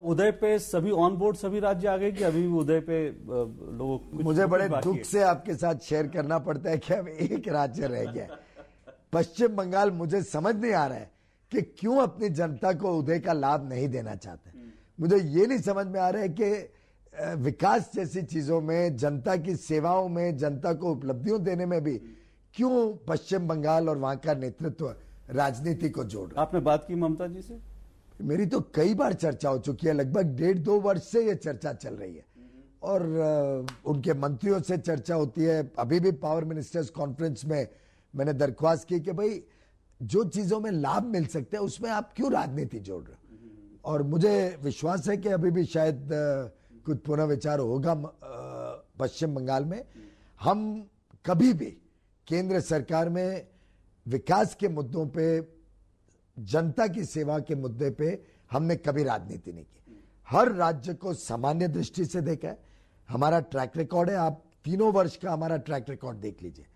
उदय पे सभी on board सभी राज्य आ गए कि अभी भी उदय पे लोग? मुझे बड़े दुख से आपके साथ शेयर करना पड़ता है कि अब एक राज्य रह गया है, पश्चिम बंगाल। मुझे समझ नहीं आ रहा है कि क्यों अपनी जनता को उदय का लाभ नहीं देना चाहते। मुझे ये नहीं समझ में आ रहा है कि विकास जैसी चीजों में, जनता की सेवाओं में, जनता को उपलब्धियों देने में भी क्यों पश्चिम बंगाल और वहां का नेतृत्व राजनीति को जोड़ रहा है। आपने बात की ममता जी से? मेरी तो कई बार चर्चा हो चुकी है, लगभग 1.5-2 वर्ष से ये चर्चा चल रही है और उनके मंत्रियों से चर्चा होती है। अभी भी पावर मिनिस्टर्स कॉन्फ्रेंस में मैंने दरख्वास्त की कि भाई जो चीजों में लाभ मिल सकते हैं उसमें आप क्यों राजनीति जोड़ रहे हो। और मुझे विश्वास है कि अभी भी शायद कुछ पुनर्विचार होगा पश्चिम बंगाल में। हम कभी भी केंद्र सरकार में विकास के मुद्दों पे, जनता की सेवा के मुद्दे पे हमने कभी राजनीति नहीं की। हर राज्य को सामान्य दृष्टि से देखा है। हमारा ट्रैक रिकॉर्ड है, आप 3 वर्ष का हमारा ट्रैक रिकॉर्ड देख लीजिए।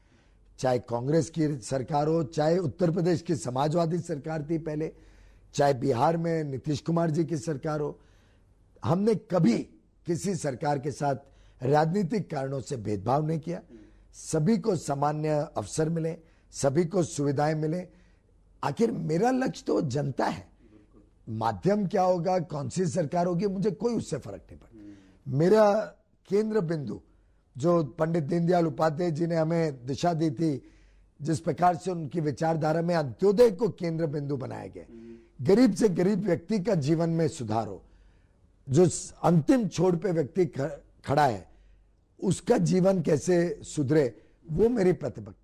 चाहे कांग्रेस की सरकार हो, चाहे उत्तर प्रदेश की समाजवादी सरकार थी पहले, चाहे बिहार में नीतीश कुमार जी की सरकार हो, हमने कभी किसी सरकार के साथ राजनीतिक कारणों से भेदभाव नहीं किया। सभी को सामान्य अवसर मिले, सभी को सुविधाएं मिले। आखिर मेरा लक्ष्य तो जनता है। माध्यम क्या होगा, कौन सी सरकार होगी, मुझे कोई उससे फर्क नहीं पड़ता। मेरा केंद्र बिंदु जो पंडित दीनदयाल उपाध्याय जी ने हमें दिशा दी थी, जिस प्रकार से उनकी विचारधारा में अंत्योदय को केंद्र बिंदु बनाया गया, गरीब से गरीब व्यक्ति का जीवन में सुधार हो, जो अंतिम छोर पे व्यक्ति खड़ा है उसका जीवन कैसे सुधरे, वो मेरी प्राथमिकता।